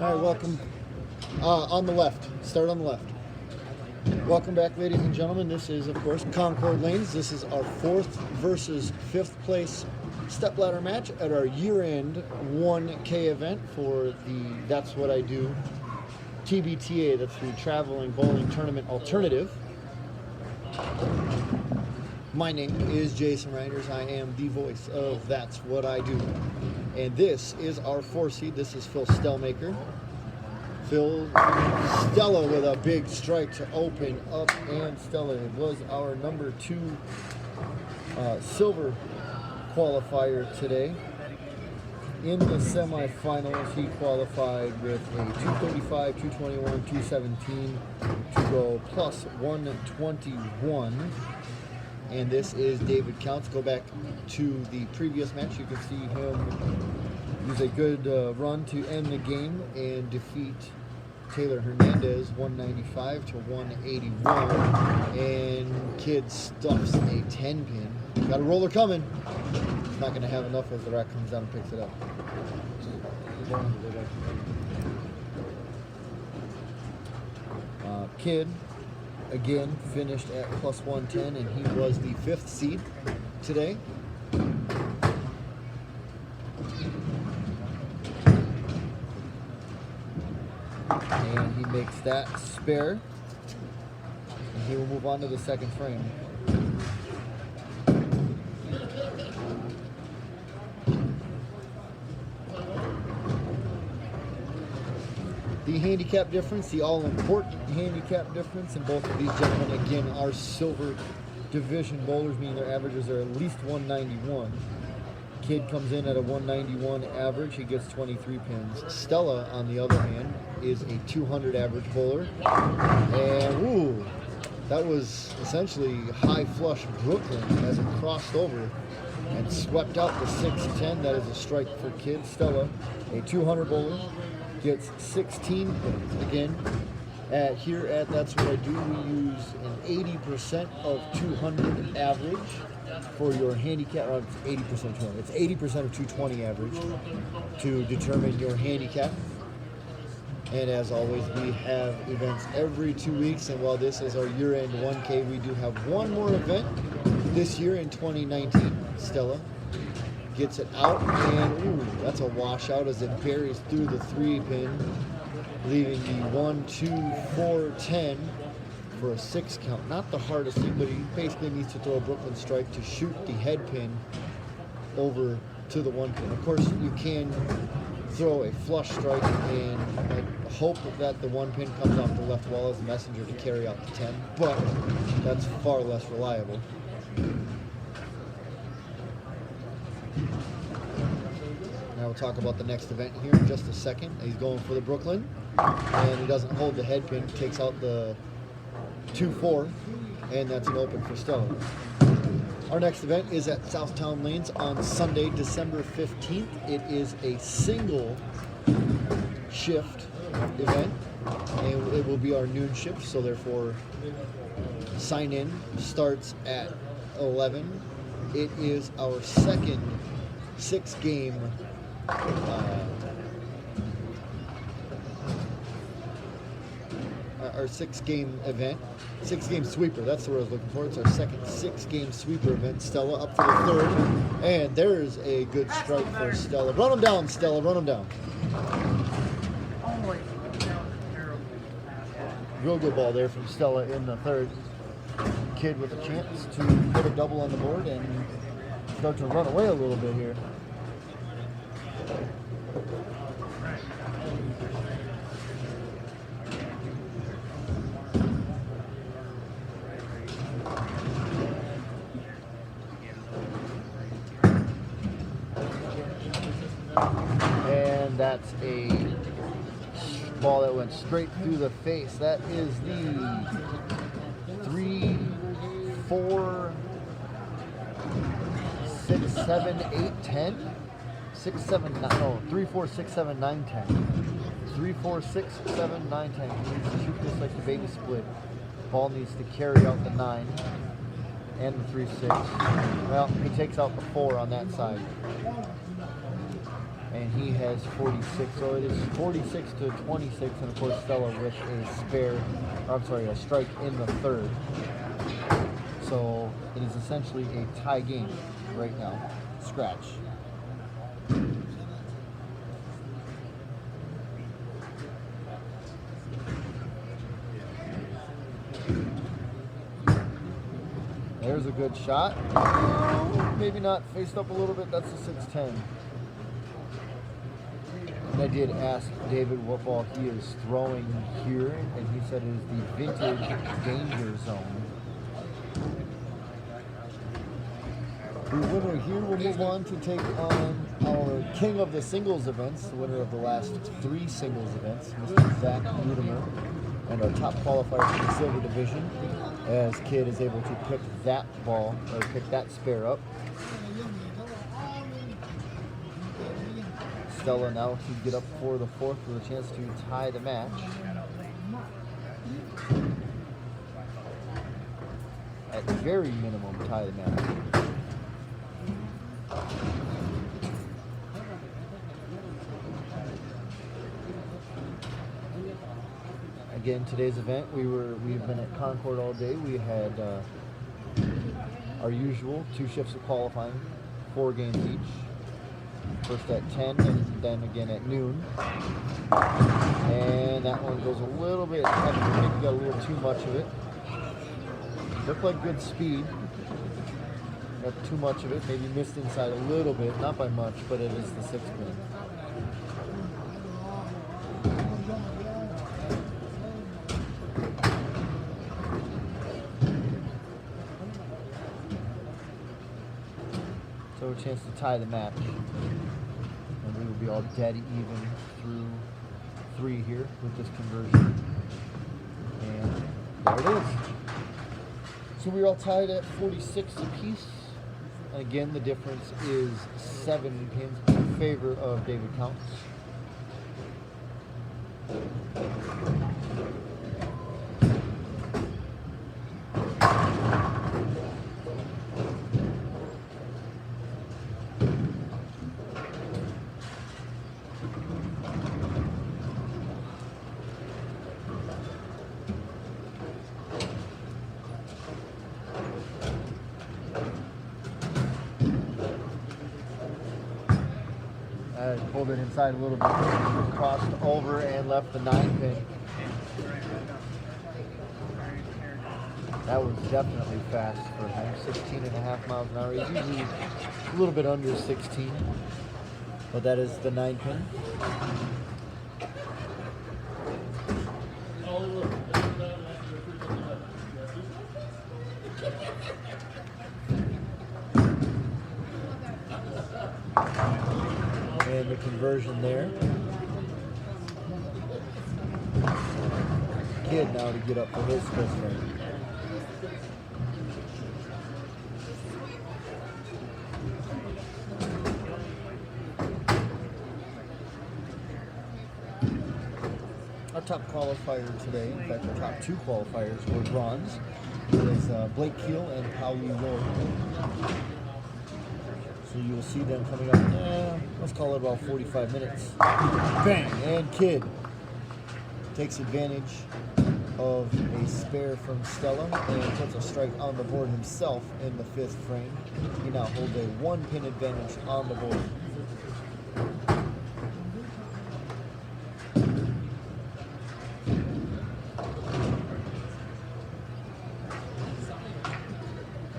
All right, welcome. On the left. Start on the left. Welcome back, ladies and gentlemen. This is, of course, Concord Lanes. This is our 4th versus 5th place stepladder match at our year-end 1K event for the That's What I Do TBTA. That's the Traveling Bowling Tournament Alternative. My name is Jason Reinders. I am the voice of That's What I Do. And this is our 4 seed. This is Phil Stellmaker. Phil Stella with a big strike to open up, and Stella was our number 2 silver qualifier today. In the semifinals, he qualified with a 235, 221, 217 to go plus 121. And this is David Counce. Go back to the previous match. You can see him use a good run to end the game and defeat Taylor Hernandez 195 to 181. And Kid stuffs a 10 pin. Got a roller coming. He's not going to have enough as the rack comes down and picks it up. Kid again finished at plus 110, and he was the 5th seed today. And he makes that spare, and he will move on to the second frame. The handicap difference, the all-important handicap difference in both of these gentlemen, again, are silver division bowlers, meaning their averages are at least 191. Kid comes in at a 191 average. He gets 23 pins. Stella, on the other hand, is a 200 average bowler. And, ooh, that was essentially high flush Brooklyn as it crossed over and swept out the 610. That is a strike for Kid. Stella, a 200 bowler, gets 16 pins. Again, here at That's What I Do, we use an 80% of 200 average for your handicap. It's 80% 200. It's 80% of 220 average to determine your handicap. And as always, we have events every 2 weeks. And while this is our year-end 1K, we do have one more event this year in 2019. Stella gets it out, and ooh, that's a washout as it buries through the 3-pin, leaving the 1, 2, 4, 10 for a 6 count. Not the hardest thing, but he basically needs to throw a Brooklyn strike to shoot the head pin over to the 1 pin. Of course, you can throw a flush strike and hope that the 1 pin comes off the left wall as a messenger to carry out the 10, but that's far less reliable. Now we'll talk about the next event here in just a second. He's going for the Brooklyn, and he doesn't hold the head pin, takes out the 2-4, and that's an open for Stella. Our next event is at Southtown Lanes on Sunday, December 15th. It is a single shift event, and it will be our noon shift, so therefore sign in starts at 11. It is our second 6-game our 6-game event, 6-game sweeper. That's the word I was looking for. It's our second 6-game sweeper event. Stella up for the 3rd, and there's a good strike for Stella. Run him down, Stella. Run him down. Real good ball there from Stella in the 3rd. Kid with a chance to put a double on the board and start to run away a little bit here. And that's a ball that went straight through the face. That is the 3, 4, 6, 7, 8, 10. 6, 7, 9, no, 3, 4, 6, 7, 9, 10. 3, 4, 6, 7, 9, 10. He needs to shoot this like the baby split. Ball needs to carry out the 9 and the 3, 6. Well, he takes out the 4 on that side. and he has 46. So it is 46 to 26, and of course Stella with a spare, or I'm sorry, a strike in the third. So it is essentially a tie game right now. Scratch. There's a good shot. Maybe not, faced up a little bit. That's a 6-10. And I did ask David what ball he is throwing here, and he said it is the vintage danger zone. The winner here will move on to take on our king of the singles events, the winner of the last 3 singles events, Mr. Zach Rudimer, and our top qualifier for the silver division, as Kid is able to pick that ball, or pick that spare up. Stella now to get up for the fourth with a chance to tie the match. At very minimum, tie the match. Again, today's event, we've been at Concord all day. We had our usual 2 shifts of qualifying, 4 games each. First at 10 and then again at noon. And that one goes a little bit heavy. I think we got a little too much of it. Looked like good speed. Got too much of it. Maybe missed inside a little bit. Not by much, but it is the 6 pin. So a chance to tie the match. And we will be all dead even through 3 here with this conversion. And there it is. So we're all tied at 46 apiece. And again, the difference is 7 pins in favor of David Counce. I pulled it inside a little bit, crossed over and left the 9 pin. That was definitely fast for him, 16.5 miles an hour. He's usually a little bit under 16, but that is the 9 pin. And the conversion there. Kid now to get up for his first frame. Our top qualifier today, in fact our top 2 qualifiers were bronze. It is Blake Keel and Pauli Lord. So you will see them coming up, let's call it about 45 minutes. Bang! And Kid takes advantage of a spare from Stella and puts a strike on the board himself in the 5th frame. He now holds a 1 pin advantage on the board.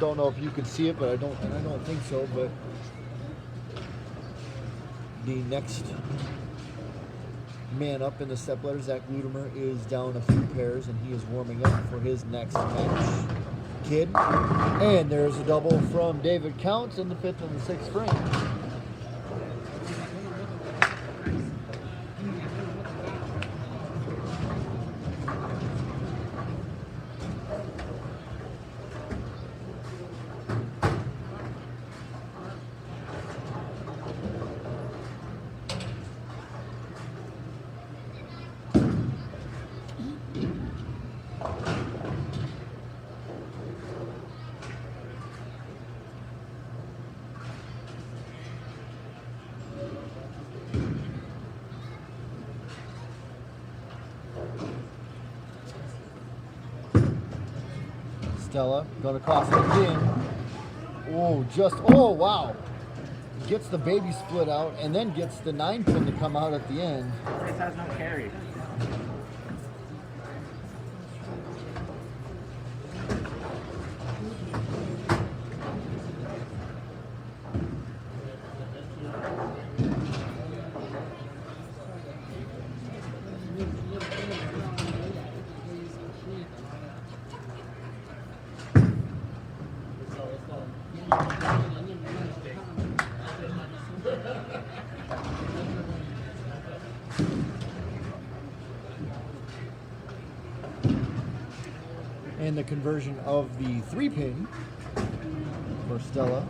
Don't know if you can see it, but I don't think so, but the next man up in the step ladder, Zach Ludemer, is down a few pairs, and he is warming up for his next match. Kid. And there's a double from David Counce in the 5th and the 6th frame. Stella going to cross it again. Oh, wow. Gets the baby split out and then gets the 9 pin to come out at the end. This has no carry. And the conversion of the 3 pin for Stella.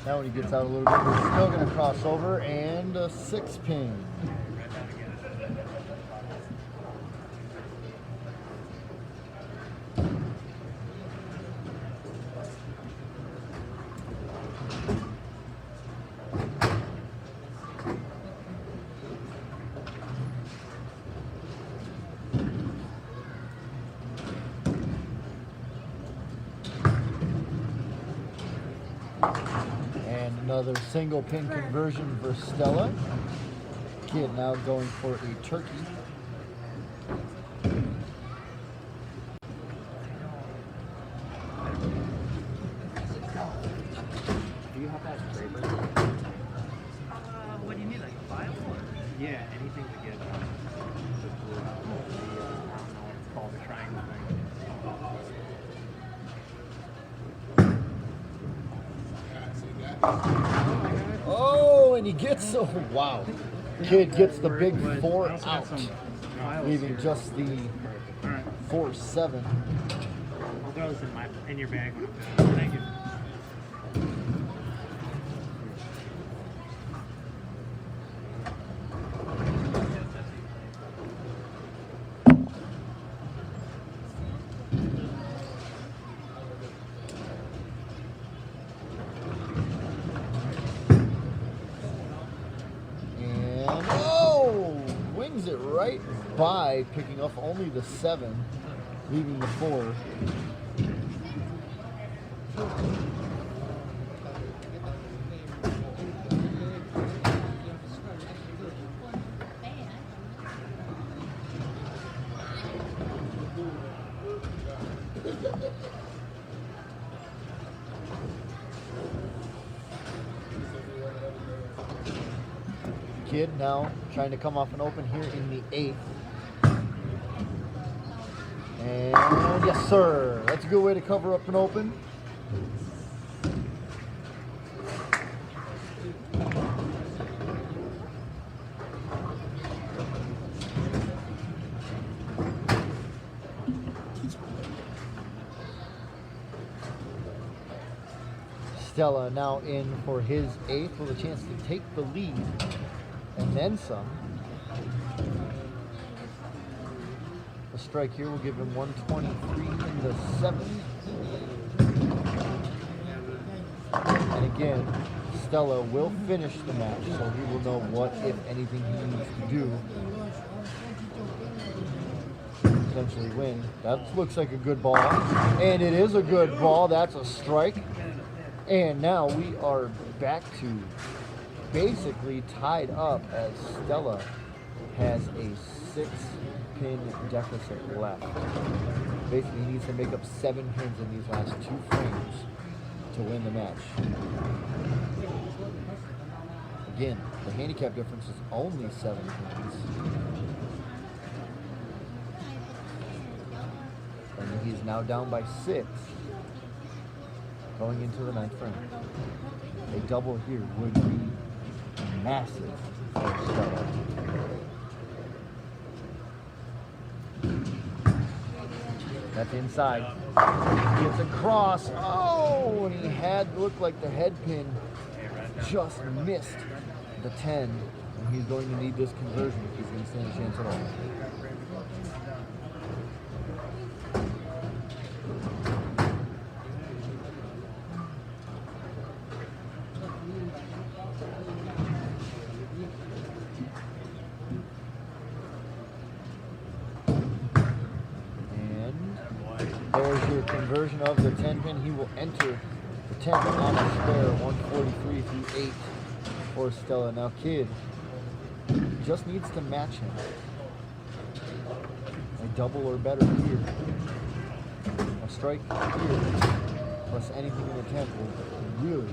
Now when he gets out a little bit, we're still going to cross over and a 6 pin. Another single pin conversion for Stella. Kid now going for a turkey. Do you have that scraper? What do you need, like a file? Yeah, anything to get the glue out. I don't know what it's called, the triangle thing. Oh, and he gets, oh wow. Kid gets the big 4 out, leaving just the 4-7. I'll throw this in your bag when I'm done. Thank you. It right by picking up only the 7, leaving the 4. Kid now trying to come off an open here in the 8th. And yes, sir. That's a good way to cover up an open. Stella now in for his 8th with a chance to take the lead. And then some. A strike here will give him 123 in the 7th. And again, Stella will finish the match, so he will know what, if anything, he needs to do to potentially win. That looks like a good ball. And it is a good ball. That's a strike. And now we are back to basically tied up as Stella has a 6-pin deficit left. Basically, he needs to make up 7 pins in these last 2 frames to win the match. Again, the handicap difference is only 7 pins. And he's now down by 6 going into the 9th frame. A double here would be massive for Stella. That's inside. Gets across. Oh, and he had looked like the head pin just missed the 10. And he's going to need this conversion if he's going to stand a chance at all. There's your conversion of the 10 pin. He will enter the 10 pin on a spare 143 through 8 for Stella. Now Kid just needs to match him. A double or better here. A strike here plus anything in the 10 will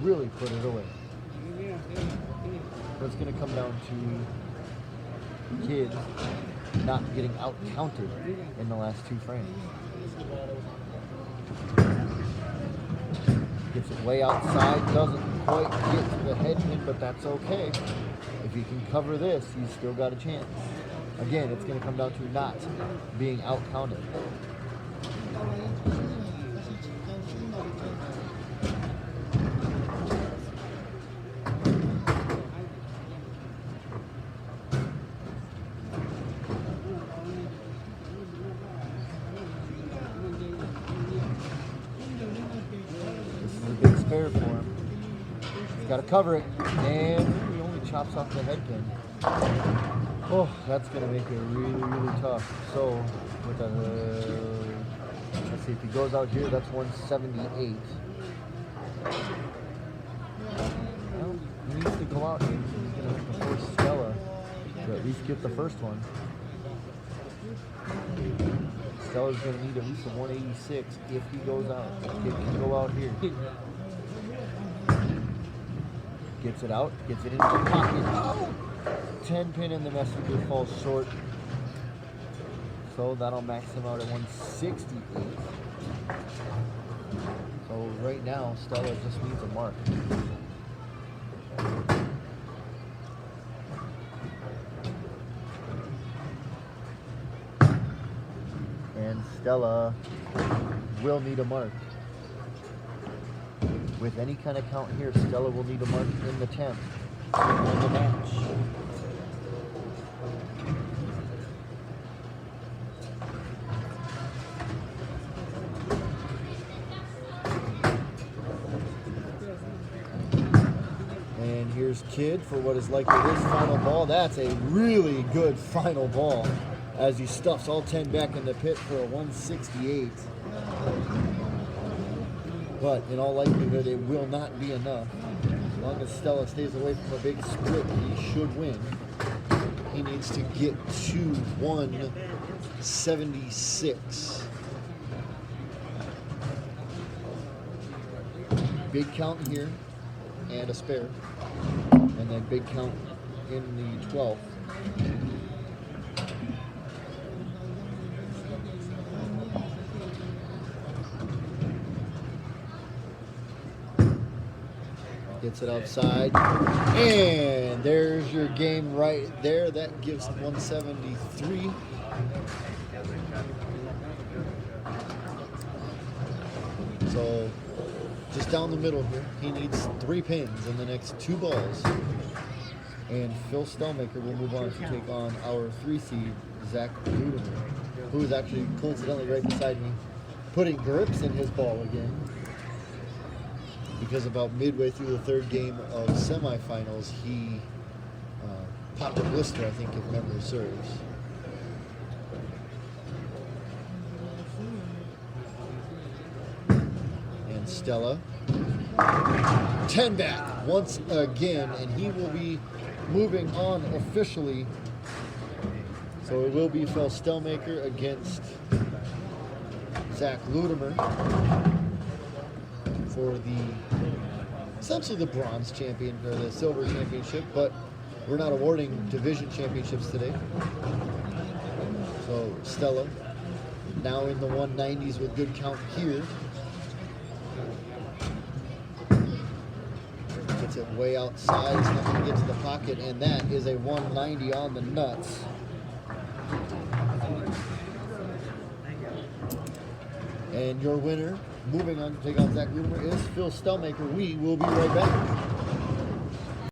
really put it away. That's going to come down to Kid not getting out counted in the last 2 frames. Gets it way outside, doesn't quite get to the head pin, but that's okay. If he can cover this, he's still got a chance. Again, it's going to come down to not being out counted. For him. He's got to cover it, and he only chops off the head pin. Oh, that's going to make it really tough. So, with a, let's see, if he goes out here, that's 178. Well, he needs to go out here. He's going to have to force Stella to at least get the first one. Stella's going to need at least a 186 if he goes out. He can go out here. Gets it out, gets it into the pocket. Oh! 10 pin in the messenger falls short. So that'll max him out at 168. So right now, Stella just needs a mark. And Stella will need a mark. With any kind of count here, Stella will need a mark in the 10th to win the match. And here's Kid for what is likely his final ball. That's a really good final ball as he stuffs all 10 back in the pit for a 168. But in all likelihood, it will not be enough. As long as Stella stays away from a big split, he should win. He needs to get to 176. Big count here and a spare. And then big count in the 12th. Gets it outside, and there's your game right there. That gives him 173. So just down the middle here, he needs 3 pins in the next 2 balls. And Phil Stellmaker will move on to take on our 3 seed, Zach Ludeman, who is actually coincidentally right beside me, putting grips in his ball again. Because about midway through the 3rd game of semifinals, he popped a blister, I think, if memory serves. And Stella, 10 back once again, and he will be moving on officially. So it will be Phil Stellmaker against Zach Ludeman for essentially the bronze champion or the silver championship, but we're not awarding division championships today. So Stella now in the 190s with good count here. Gets it way outside, it's not going to get to the pocket, and that is a 190 on the nuts. And your winner, moving on to take on Zach Ludeman, is Phil Stellmaker. We will be right back.